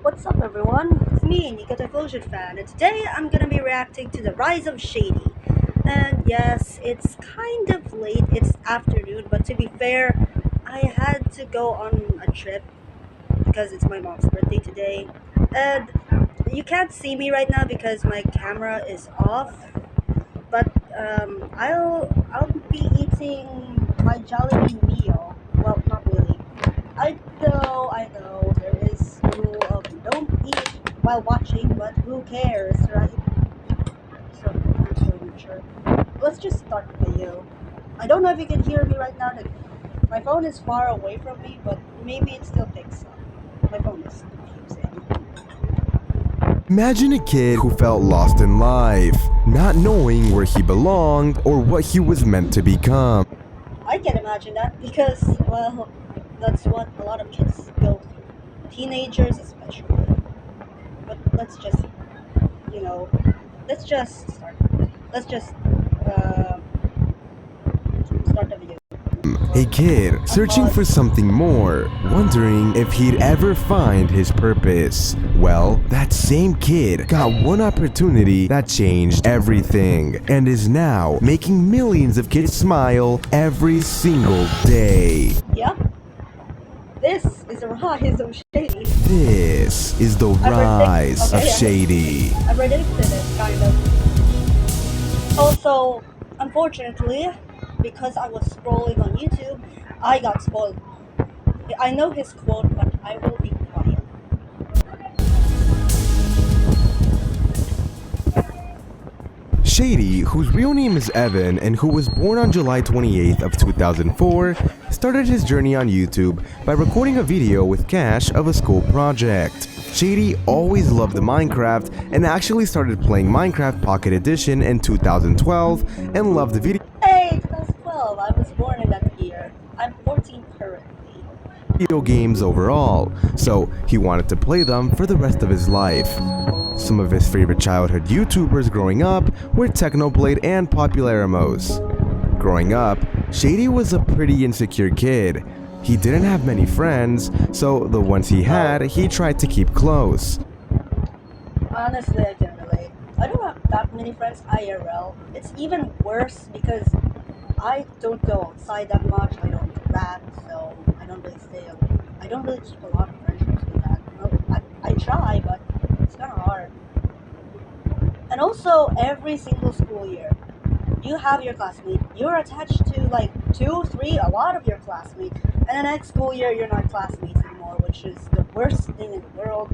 What's up everyone? It's me, Nika the Closure fan, and today I'm gonna be reacting to the rise of Shady. And yes, it's kind of late, it's afternoon, but to be fair, I had to go on a trip because it's my mom's birthday today. And you can't see me right now because my camera is off, but I'll be eating my Jollibee meal. Well, not really. I know, there is rule of don't eat while watching, but who cares, right? So, I'm so mature. Let's just start the video. I don't know if you can hear me right now. My phone is far away from me, but maybe it still picks up. My phone is confusing. Imagine a kid who felt lost in life, not knowing where he belonged or what he was meant to become. I can imagine that because, well, that's what a lot of kids go through. Teenagers especially. But let's just, you know, let's just start. Let's just uh, start the video. A kid searching for something more, wondering if he'd ever find his purpose. Well, that same kid got one opportunity that changed everything and is now making millions of kids smile every single day. Yep, this is the rise of Shady. This is the rise of Shady. I predicted it, kind of. Also, unfortunately, because I was scrolling on YouTube, I got spoiled. I know his quote, but I will be quiet. Shady, whose real name is Evan and who was born on July 28th of 2004, started his journey on YouTube by recording a video with Cash of a school project. Shady always loved Minecraft and actually started playing Minecraft Pocket Edition in 2012 and loved the Hey, 2012, I was born in that year. I'm 14 currently. video games overall, so he wanted to play them for the rest of his life. Some of his favorite childhood YouTubers growing up were Technoblade and Popularamos. Growing up, Shady was a pretty insecure kid. He didn't have many friends, so the ones he had, he tried to keep close. Honestly, I can relate. I don't have that many friends IRL. It's even worse because I don't go outside that much. I don't do that, so I don't really I don't really keep a lot of friendships with that. No, I try, but it's kind of hard. And also, every single school year, you have your classmate. You're attached to like 2, 3, a lot of your classmates. And the next school year, you're not classmates anymore, which is the worst thing in the world.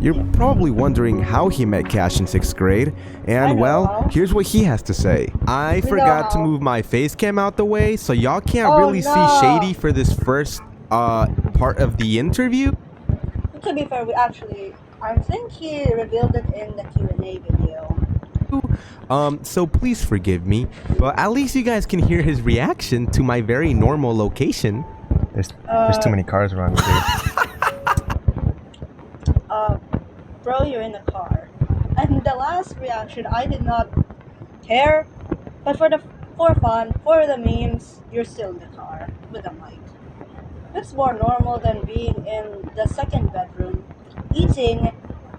You're probably wondering how he met Cash in 6th grade, and well, here's what he has to say. I forgot to move my face cam out the way, so y'all can't really see Shady for this first part of the interview. To be fair, I think he revealed it in the Q&A video. So please forgive me, but at least you guys can hear his reaction to my very normal location. There's too many cars around here. Bro, you're in the car. And the last reaction, I did not care, but for fun, for the memes, you're still in the car with a mic. It's more normal than being in the second bedroom, eating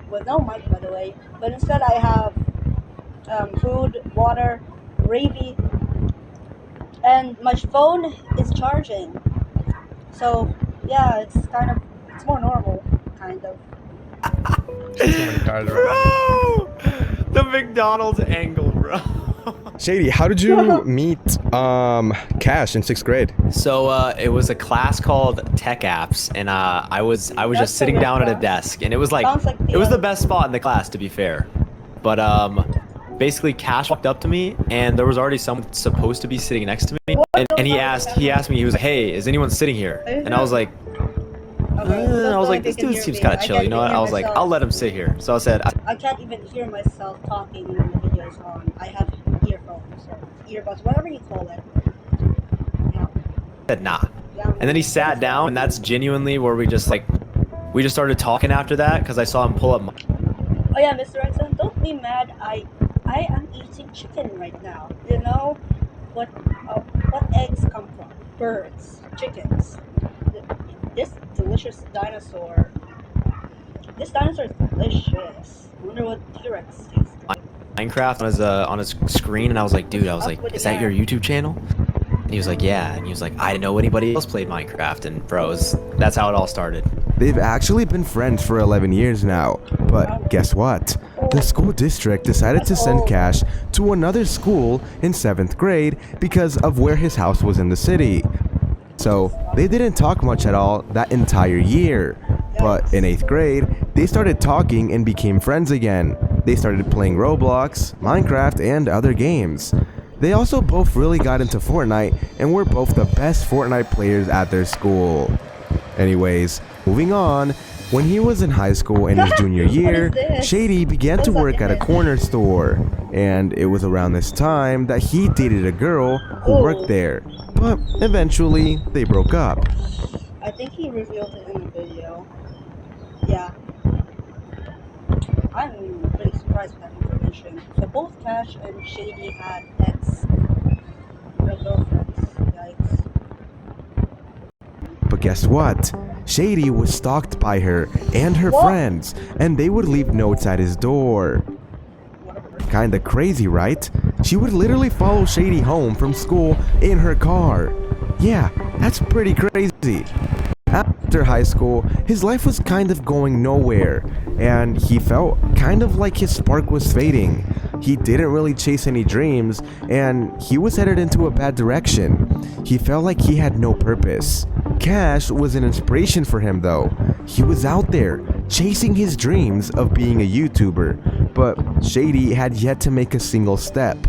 with no mic, by the way, but instead I have food, water, gravy, and my phone is charging. So yeah, it's more normal, kind of. Too many cars around. Bro! The McDonald's angle, bro. Shady, how did you meet Cash in 6th grade? So it was a class called Tech Apps, and I was just sitting down at a desk, and it was like it was the best spot in the class, to be fair. But basically Cash walked up to me, and there was already someone supposed to be sitting next to me, and he asked me, he was like, "Hey, is anyone sitting here?" And I was like, this dude seems kind of chill, you know what? I was like, I'll let him sit here. So I said, I can't even hear myself talking when the video is on. I have earphones or earbuds, whatever you call it. Yeah. I said, nah. And then he sat down, and that's genuinely where we just started talking after that, because I saw him pull up. Oh yeah, Mr. Edson, don't be mad. I am eating chicken right now. You know what eggs come from? Birds, chickens. This delicious dinosaur This dinosaur is delicious. I wonder what T-Rex tastes like. Minecraft on his screen, and I was like, dude, I was like, is that your YouTube channel? And he was like, yeah. And he was like, I didn't know anybody else played Minecraft. And bros, that's how it all started. They've actually been friends for 11 years now, but guess what? The school district decided to send Cash to another school in 7th grade because of where his house was in the city. So they didn't talk much at all that entire year. But in 8th grade, they started talking and became friends again. They started playing Roblox, Minecraft, and other games. They also both really got into Fortnite and were both the best Fortnite players at their school. Anyways, moving on, when he was in high school in his junior year, Shady began to work at a corner store. And it was around this time that he dated a girl who worked there. But eventually, they broke up. I think he revealed it in the video. Yeah. I'm pretty surprised with that information. So both Cash and Shady had girlfriends. Yikes. But guess what? Shady was stalked by her and her friends, and they would leave notes at his door. Kinda crazy, right? She would literally follow Shady home from school in her car. Yeah, that's pretty crazy. After high school, his life was kind of going nowhere, and he felt kind of like his spark was fading. He didn't really chase any dreams, and he was headed into a bad direction. He felt like he had no purpose. Cash was an inspiration for him though. He was out there, chasing his dreams of being a YouTuber, but Shady had yet to make a single step.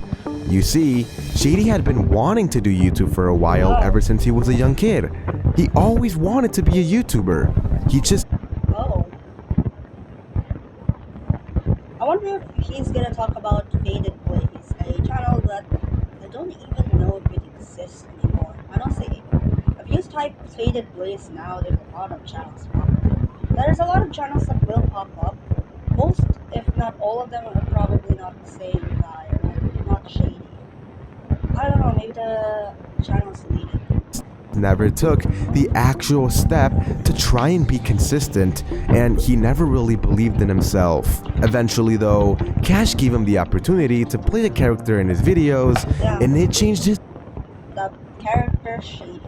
You see, Shady had been wanting to do YouTube for a while ever since he was a young kid. He always wanted to be a YouTuber. He just... Oh. I wonder if he's gonna talk about Faded Blaze, a channel that I don't even know if it exists anymore. I don't see. If you type Faded Blaze now, there's a lot of channels popping. There's a lot of channels that will pop up. Most, if not all of them, are probably not the same guy, or not Shady. I don't know, maybe the channel's deleted. Never took the actual step to try and be consistent, and he never really believed in himself. Eventually though, Cash gave him the opportunity to play the character in his videos, and it changed his... The character Shady.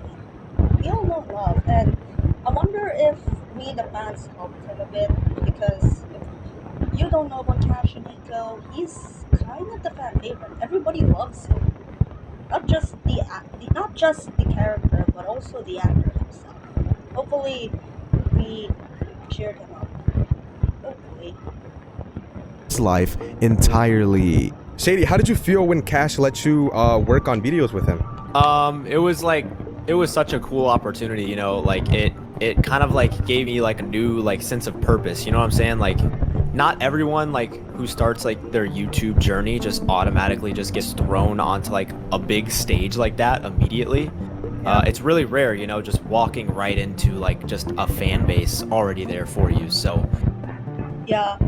We all know love, and I wonder if we the fans helped him a bit, because if you don't know about Cash and Nico, he's kind of the fan favorite. Everybody loves him. Not just the character, but also the actor himself. Hopefully, we cheered him up. Hopefully. his life entirely. Shady, how did you feel when Cash let you work on videos with him? It was such a cool opportunity, you know, like it kind of like gave me like a new like sense of purpose, you know what I'm saying? Like not everyone like who starts like their YouTube journey just automatically just gets thrown onto like a big stage like that immediately. It's really rare, you know, just walking right into like just a fan base already there for you. So yeah,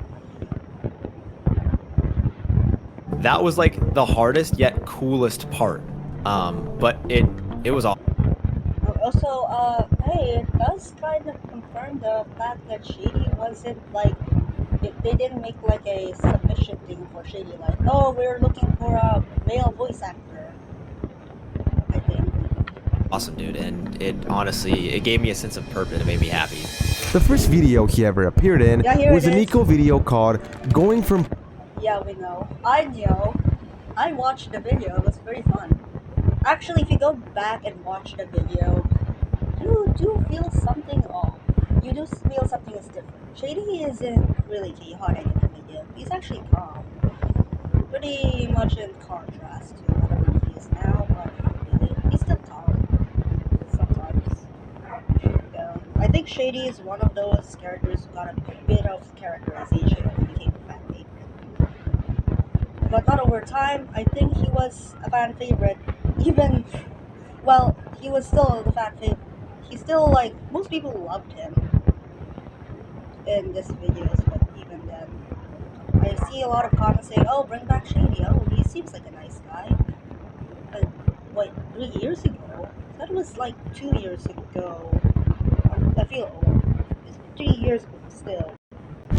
that was like the hardest yet coolest part. But it was all. Also, hey, it does kind of confirm the fact that Shady wasn't like, they didn't make like a submission thing for Shady, like, oh, we're looking for a male voice actor, I think. Awesome, dude, and it honestly, it gave me a sense of purpose. It made me happy. The first video he ever appeared in was a Nico video called Going From... Yeah, we know. I know. I watched the video. It was very fun. Actually, if you go back and watch the video, you do feel something off. You do feel something is different. Shady isn't really chaotic in the video. He's actually calm. Pretty much in contrast to whatever he is now, but really, he's still calm. Sometimes. I think Shady is one of those characters who got a bit of characterization and became a fan favorite. But not over time. I think he was a fan favorite. Even, well, he was still the fan favorite. He's still like, most people loved him in this videos, but even then, I see a lot of comments saying, oh, bring back Shady. Oh, he seems like a nice guy. But, wait, 3 years ago? That was like 2 years ago. I feel old. It's 3 years, but still.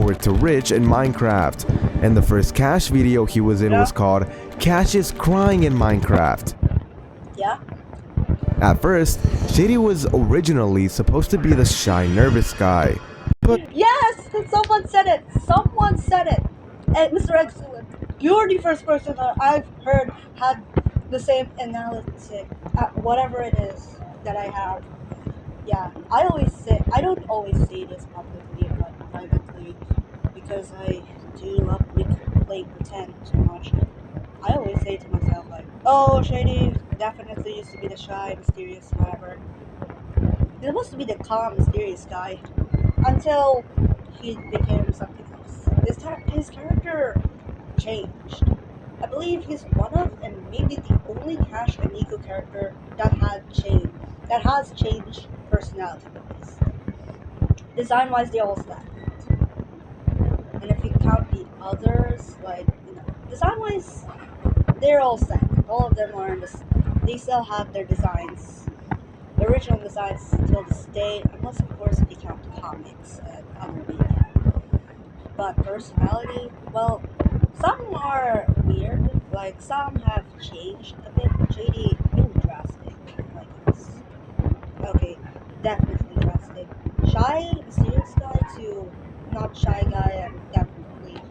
poor to rich in Minecraft, and the first Cash video he was in was called Cash is Crying in Minecraft. Yeah? At first, Shady was originally supposed to be the shy, nervous guy, but Yes! Someone said it! Someone said it! And Mr. Excellent, you're the first person that I've heard had the same analysis, whatever it is that I have. Yeah, I don't always say this publicly, but privately, because I do love playing pretend too much. I always say to myself, like, oh, Shady definitely used to be the shy, mysterious, whatever. He's supposed to be the calm, mysterious guy until he became something else. His character changed. I believe he's one of, and maybe the only Cash and Nico character that has changed personality-wise. Design-wise, they all stand. And if you count the others, like, design-wise, they're all stagnant. All of them are in this. They still have their designs, the original designs till this day, unless of course they count comics and other media. But personality, well, some are weird. Like some have changed a bit. Shady, really drastic. Like it's okay, definitely drastic. Shy, mysterious guy to not shy guy, and definitely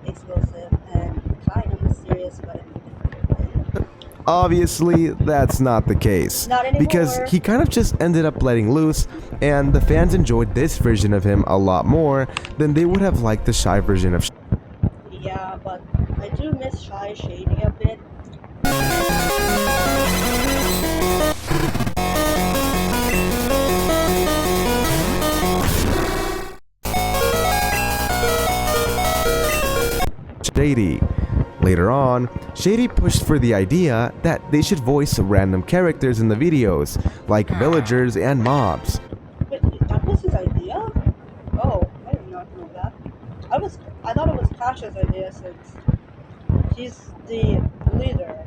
explosive and kind of mysterious, but obviously that's not the case, not anymore. because he kind of just ended up letting loose, and the fans enjoyed this version of him a lot more than they would have liked the shy version of Yeah, but I do miss Shy Shady a bit. Shady. Later on, Shady pushed for the idea that they should voice random characters in the videos, like villagers and mobs. Wait, that was his idea? Oh, I did not know that. I thought it was Cash's idea since he's the leader,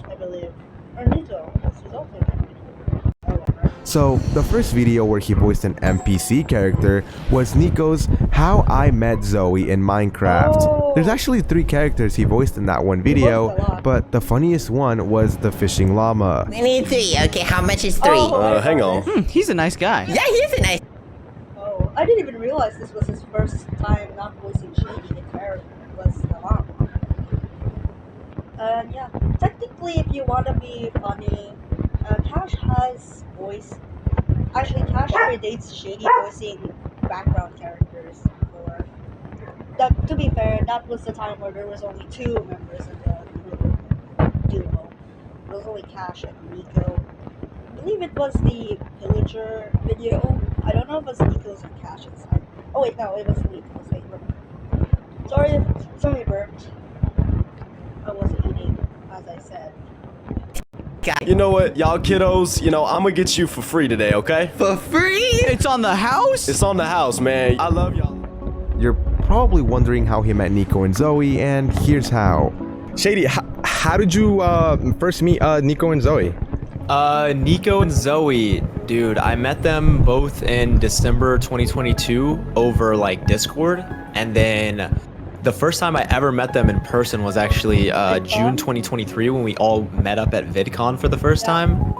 I believe. Or Nito, because he's also the leader. So, the first video where he voiced an NPC character was Nico's How I Met Zoe in Minecraft. Oh. There's actually 3 characters he voiced in that one video, but the funniest one was the fishing llama. I need 3. Okay, how much is 3? Hang on. He's a nice guy. Yeah, he's a nice. Oh, I didn't even realize this was his first time not voicing Shady the character. It was the llama. Yeah, technically if you want to be funny, Cash has voiced. Actually, Cash predates Shady voicing background characters before. To be fair, that was the time where there was only 2 members of the duo. It was only Cash and Nico. I believe it was the Pillager video. I don't know if it was Nico's or Cash's. Oh wait, no, it was Nico's. Wait, sorry if somebody burped. I wasn't eating, as I said. You know what, y'all kiddos, I'm gonna get you for free today, okay? For free? It's on the house? It's on the house, man. I love y'all. You're probably wondering how he met Nico and Zoe, and here's how. Shady, how did you first meet Nico and Zoe? Nico and Zoe, dude, I met them both in December 2022 over like Discord, and then the first time I ever met them in person was actually June 2023 when we all met up at VidCon for the first time.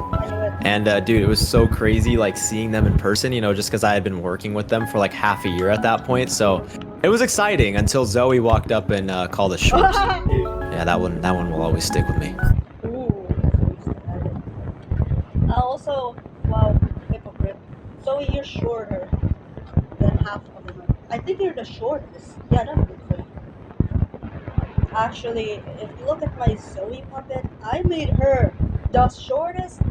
And dude, it was so crazy like seeing them in person, just because I had been working with them for like half a year at that point. So it was exciting until Zoe walked up and called us short. Yeah, that one will always stick with me. Also, wow, hypocrite. Zoe, you're shorter than half of them. I think you're the shortest. Yeah, definitely. Actually, if you look at my Zoe puppet, I made her the shortest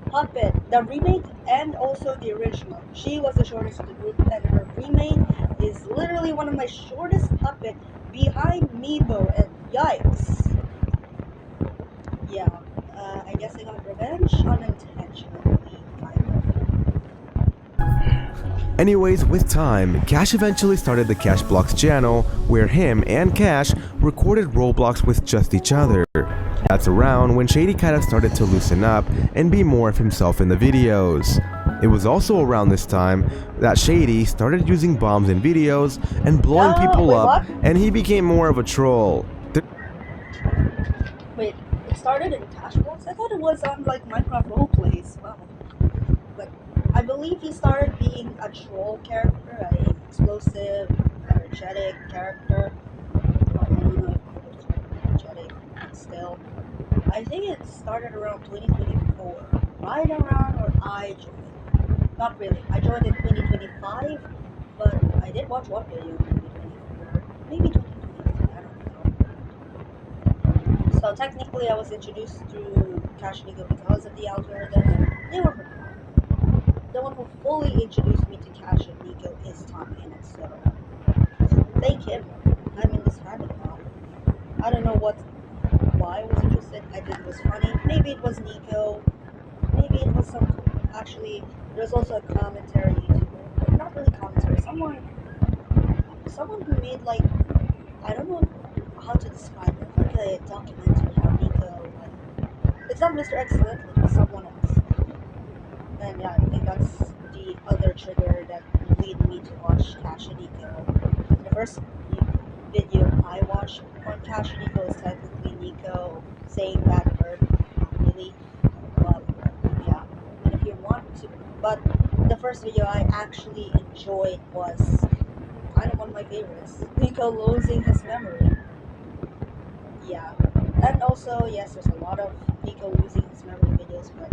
puppet, the remake and also the original. She was the shortest of the group, and her remake is literally one of my shortest puppet behind Meebo, and yikes. Yeah, I guess I got revenge unintentionally, Anyways, with time, Cash eventually started the Cash Blocks channel, where him and Cash recorded Roblox with just each other. That's around when Shady kind of started to loosen up and be more of himself in the videos. It was also around this time that Shady started using bombs in videos and blowing people wait, up, what? and he became more of a troll. Wait, it started in Cashbox? I thought it was on like Minecraft roleplays. Wow. But I believe he started being a troll character, an explosive, energetic character. I don't know if it was energetic, but still. I think it started around 2024. Right around where I joined. Not really. I joined in 2025, but I did watch one video in 2024. Maybe 2023, I don't know. So technically I was introduced to Cash Legal because of the algorithm, and they were pretty cool. The one who fully introduced me to Cash and Nico is Tommy, and it's so thank him. I'm in this habit now. I don't know why I was interested. I think it was funny. Maybe it was Nico. Maybe it was some. Actually, there's also a commentary YouTuber. Not really commentary. Someone who made like I don't know how to describe it. Like a documentary how Nico. It's not Mr. Excellent. It's someone else. And yeah, I think that's the other trigger that lead me to watch Cash and Nico. The first video I watched on Cash and Nico is technically Nico saying that word. Not really. But yeah. And if you want to, but the first video I actually enjoyed was kind of one of my favorites. Nico losing his memory. Yeah. And also, yes, there's a lot of Nico losing his memory videos, but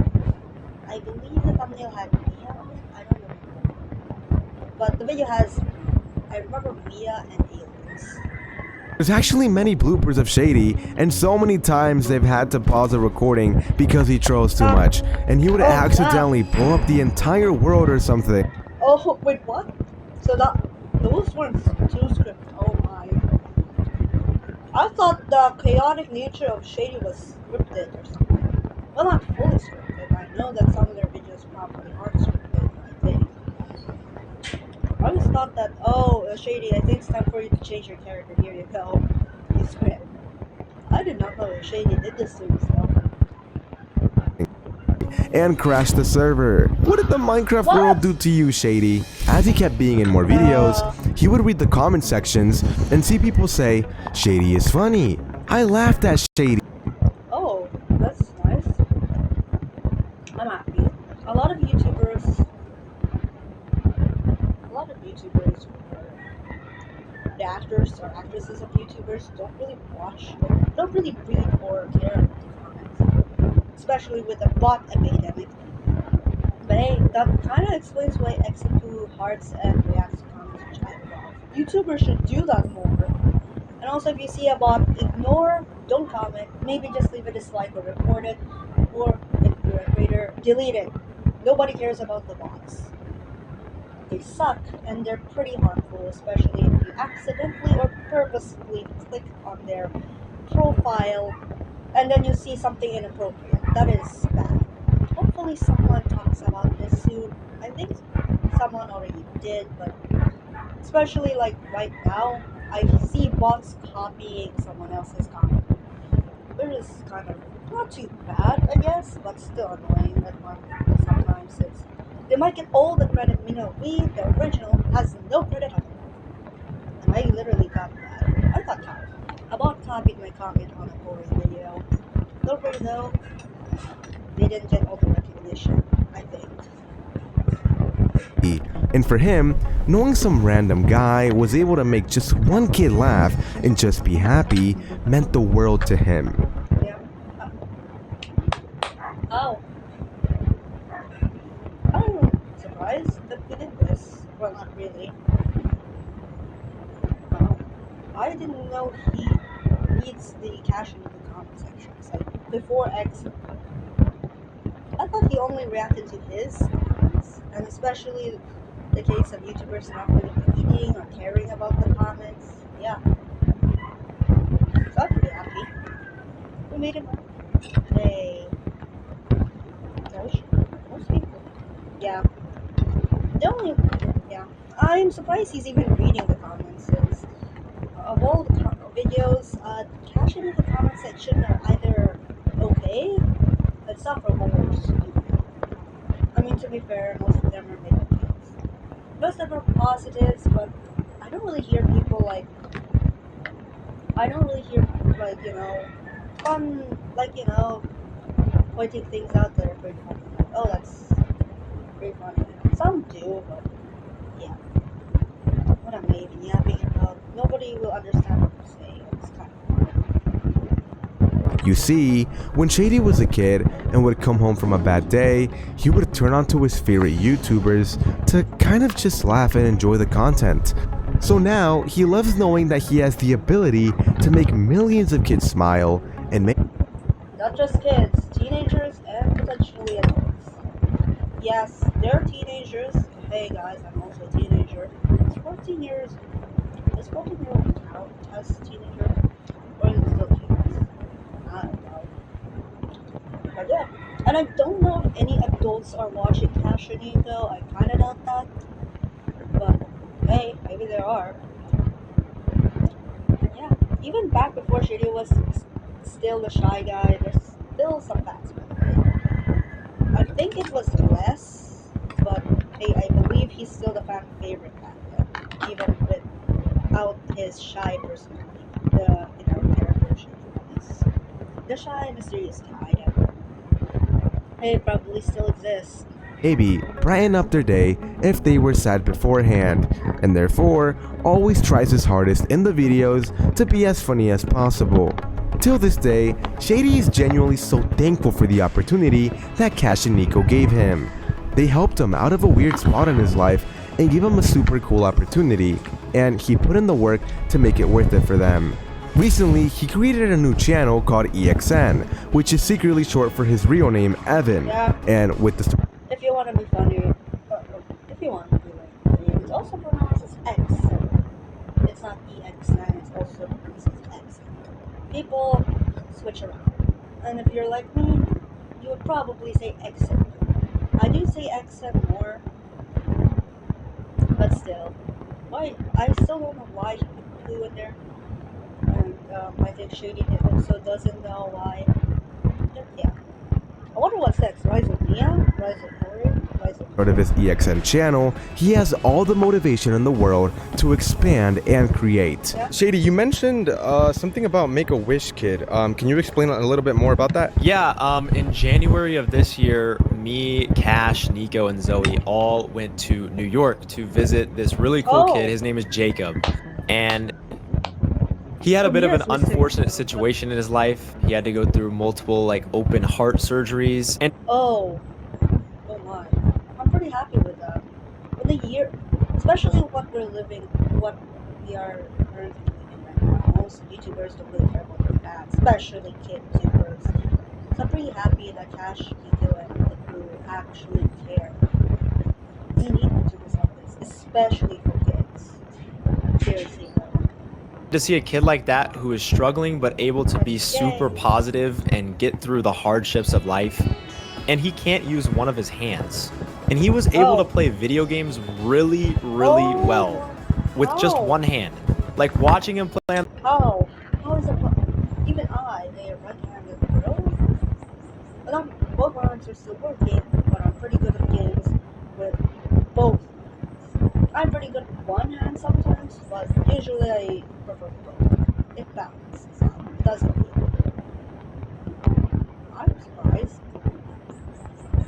I believe the thumbnail had Mia on it. I don't remember. But the video has, I remember Mia and aliens. There's actually many bloopers of Shady, and so many times they've had to pause a recording because he trolls too much, and he would accidentally blow up the entire world or something. Oh, wait, what? So those weren't two scripts. Oh my. I thought the chaotic nature of Shady was scripted or something. Well, not fully scripted. I know that some of their videos probably aren't scripted, I think. I always thought that, Shady, I think it's time for you to change your character. Here you go. You script. I did not know Shady did this to himself. And crashed the server. What did the Minecraft world do to you, Shady? As he kept being in more videos, he would read the comment sections and see people say, Shady is funny. I laughed at Shady. Oh, that's nice. I'm happy. A lot of YouTubers, the actors or actresses of YouTubers don't really read or care about the comments, especially with the bot epidemic. But hey, that kind of explains why Exapu hearts and reacts to comments, which I love. YouTubers should do that more. And also, if you see a bot, ignore, don't comment, maybe just leave a dislike or report it, or if you're a creator, delete it. Nobody cares about the bots. They suck, and they're pretty harmful, especially if you accidentally or purposefully click on their profile and then you see something inappropriate. That is bad. Hopefully someone talks about this soon. I think someone already did, but especially like right now, I see bots copying someone else's comment. It is kind of not too bad, I guess, but still annoying that one sometimes it's they might get all the credit, we, the original, has no credit at all. And I literally got that. I got tired. A bot copied my comment on a horror video. Nobody though, they didn't get all the recognition, I think. And for him, knowing some random guy was able to make just one kid laugh and just be happy meant the world to him. Yeah. Oh. I'm surprised that he did this. Well, not really. I didn't know he reads the cash in the comment sections. Like, before X, I thought he only reacted to his comments. And especially the case of YouTubers not really reading or caring about the comments. Yeah. So I'm pretty happy. We made him happy. Hey. Most people. Yeah. Yeah. I'm surprised he's even reading the comments since of all the videos, cash in the comment section are either okay, but some are more stupid. I mean, to to be fair, most of them are negatives. Most of them are positives, but I don't really hear people like. I don't really hear like fun pointing things out that are pretty funny. Like, oh, that's pretty funny. Some do, but yeah. What am I even yapping about? Nobody will understand what I'm saying. It's kind of. You see, when Shady was a kid and would come home from a bad day, he would turn onto his favorite YouTubers to kind of just laugh and enjoy the content. So now, he loves knowing that he has the ability to make millions of kids smile and make Not just kids, teenagers, and potentially adults. Yes, they're teenagers. Hey guys, I'm also a teenager. It's 14 years. Does 14-year-old count as teenager? Or is it still teenagers? I don't know. But yeah. And I don't know if any adults are watching Cash and Nico. I kinda doubt that. But hey, maybe there are. Yeah. Even back before Shady was still the shy guy, there's still some facts with it. I think it was less, but hey, I believe he's still the fan favorite back then, even without his shy personality. The character Shady is the shy, mysterious guy that hey probably still exists. maybe brighten up their day if they were sad beforehand, and therefore always tries his hardest in the videos to be as funny as possible. Till this day, Shady is genuinely so thankful for the opportunity that Cash and Nico gave him. They helped him out of a weird spot in his life and gave him a super cool opportunity, and he put in the work to make it worth it for them. Recently, he created a new channel called EXN, which is secretly short for his real name, Evan, Yeah. and with the If you want to be funny, if you want to be like funny, it's also pronounced as X. It's not EXN, it's also pronounced as X. People switch around. And if you're like me, you would probably say XN. I do say XN more, but still. Why? I still don't know why he put Clue in there. And I think Shady also doesn't know why. But yeah. I wonder what's next. Rise of Mia? Rise of Glory? Rise of start of his EXN channel, he has all the motivation in the world to expand and create. Shady, you mentioned something about Make-A-Wish Kid. Can you explain a little bit more about that? Yeah, in January of this year, me, Cash, Nico, and Zoe all went to New York to visit this really cool kid. His name is Jacob. And he had a bit of an unfortunate situation in his life. He had to go through multiple like open heart surgeries. And oh my. I'm pretty happy with that. With the year, especially what we are currently living right now. Most YouTubers don't really care about their fans, especially kid YouTubers. So I'm pretty happy that Cash, Nico, and the crew actually care. We need YouTubers like this, especially for kids. Seriously, though. to see a kid like that who is struggling but able to be super positive and get through the hardships of life, and he can't use one of his hands. And he was able to play video games really well with just one hand. Like watching him play on How is it even a right-handed girl? But both arms are still working, but I'm pretty good at games with both hands. I'm pretty good with one hand sometimes, but usually I prefer both. It balances out. It doesn't feel. I'm surprised.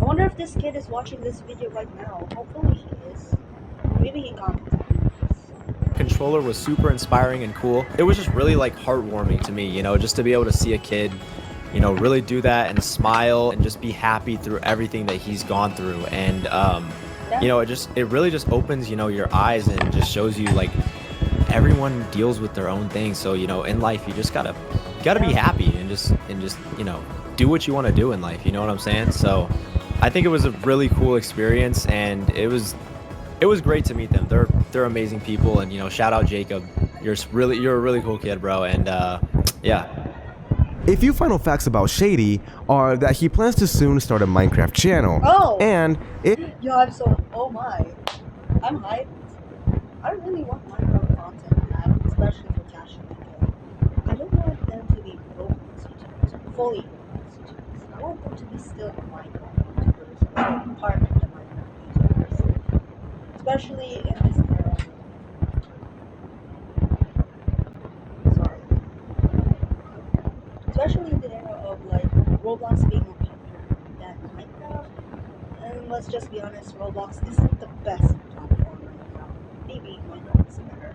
I wonder if this kid is watching this video right now. Hopefully he is. Maybe he commented. controller was super inspiring and cool. It was just really like heartwarming to me, you know, just to be able to see a kid, you know, really do that and smile and just be happy through everything that he's gone through. And you know, it really just opens, you know, your eyes and just shows you like everyone deals with their own things. So, you know, in life you just gotta be happy and just you know, do what you want to do in life, you know what I'm saying? So I think it was a really cool experience, and it was great to meet them. They're amazing people, and you know, shout out Jacob. You're a really cool kid, bro. And yeah. A few final facts about Shady are that he plans to soon start a Minecraft channel. And oh my. I'm hyped. I really want Minecraft content, man, especially for Cash and Nico. I don't want them to be broken YouTubers, fully YouTubers. I want them to be still Minecraft YouTubers, or part of the Minecraft especially in this era. Sorry. Especially in the era of like Roblox being more popular than Minecraft. And let's just be honest, Roblox isn't the best platform right now. Maybe Minecraft is better.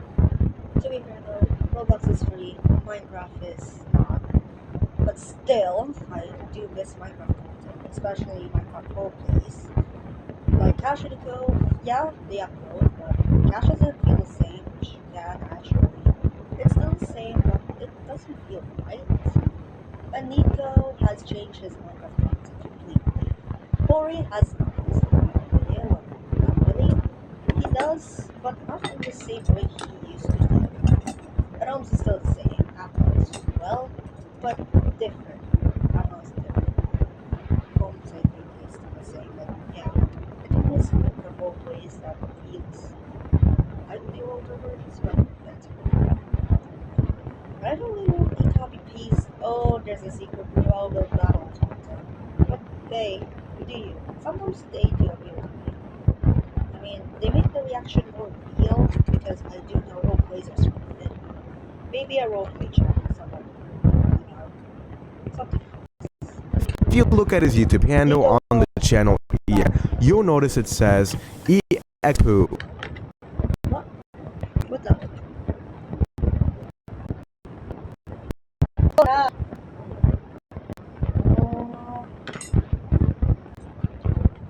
To be fair though, Roblox is free, Minecraft is not. But still, I do miss Minecraft content, especially Minecraft roleplays. Like Cash to Go, yeah, they upload, but Cash doesn't feel the same, which yeah, actually. It's still the same, but it doesn't feel right. And Nico has changed his Minecraft content completely. Corey has not. Yeah, not really. He does, but not in the same way he used to do. And Holmes is still the same. Apple is well, but different. Apple is different. Holmes, I think, is still the same. But yeah, I do miss the whole place that feels like the older versions, but that's okay. I don't really want to copy paste. Oh, there's a secret revolver battle content. But they, do you? Sometimes they do appeal to me. I mean, they make the reaction more real because I do know roleplays are scripted. Maybe a roleplay channel, someone, something. If you look at his YouTube handle on the channel here, you'll notice it says EXPoo. What? What the? Ah. Oh.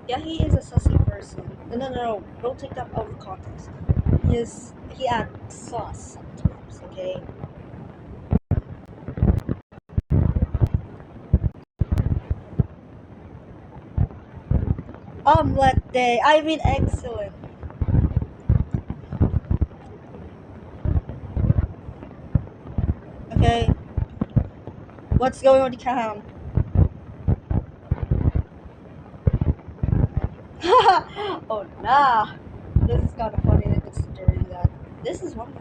Yeah, he is a sussy person. No. Don't take that out of context. He adds sauce sometimes, okay? Omelette day. I mean, excellent. Okay. What's going on the cam? Oh nah. This is kind of funny considering that this is one of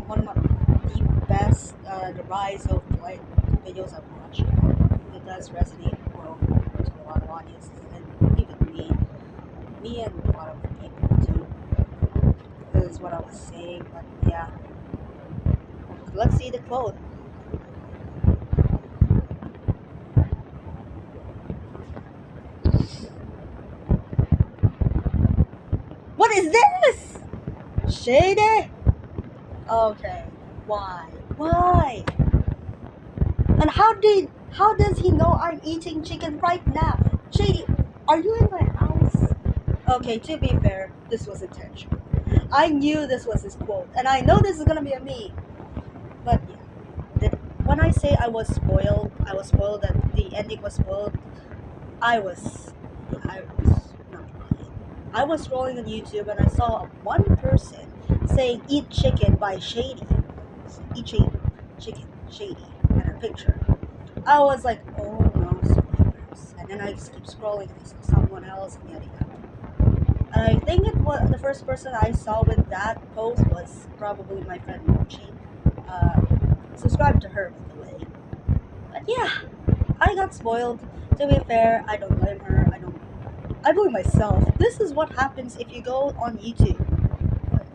one of my the best the rise of like videos I've watched. It does resonate well to a lot of audiences and even me and a lot of people too. This is what I was saying, but yeah. Let's see the quote. What is this? Shady? Okay. Why? Why? And how does he know I'm eating chicken right now? Shady, are you in my house? Okay, to be fair, this was intentional. I knew this was his quote, and I know this is gonna be a me. But yeah, when I say I was spoiled that the ending was spoiled, I was not lying. I was scrolling on YouTube and I saw one person saying "Eat chicken" by Shady. Eat chicken, Shady, and a picture. I was like, oh no, spoilers. And then I just keep scrolling and I saw someone else and yada yada. And I think it was the first person I saw with that post was probably my friend Mochi. Uh, Subscribe to her, by the way. But yeah, I got spoiled. To be fair, I don't blame her. I blame myself. This is what happens if you go on YouTube. But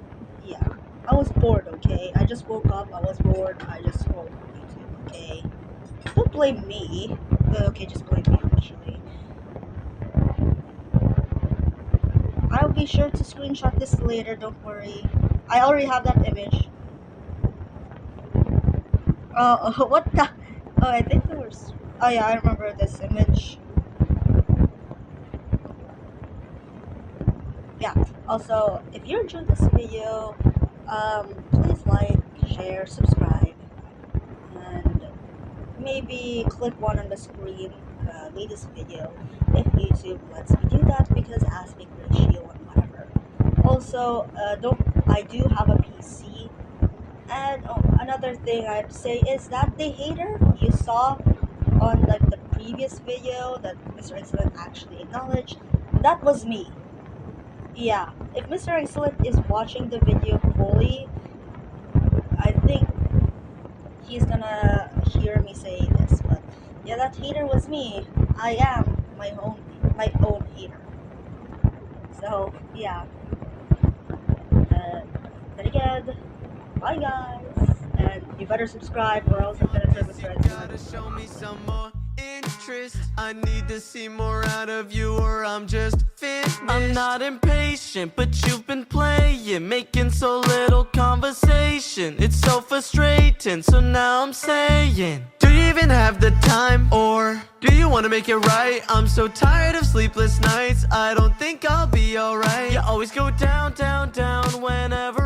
yeah, I was bored. Okay, I just woke up. I was bored. I just scrolled on YouTube. Okay, don't blame me. Okay, just blame me actually. I'll be sure to screenshot this later. Don't worry. I already have that image. What the? Oh, I think there was. Oh yeah, I remember this image. Yeah. Also, if you enjoyed this video, please like, share, subscribe, and maybe click one on the screen, latest video, if YouTube lets me do that because aspect ratio and whatever. Also, don't I do have a PC, and another thing I have to say is that the hater you saw on like the previous video that Mr. Excellent actually acknowledged, that was me. Yeah, if Mr. Excellent is watching the video fully, I think he's gonna hear me say this, but yeah, that hater was me. I am my own hater. So yeah, Bye guys, and you better subscribe or else I'm gonna turn this red. Gotta show me some more interest. I need to see more out of you, or I'm just finished. I'm not impatient, but you've been playing, making so little conversation. It's so frustrating, so now I'm saying, do you even have the time, or do you want to make it right? I'm so tired of sleepless nights. I don't think I'll be alright. You always go down, down, down whenever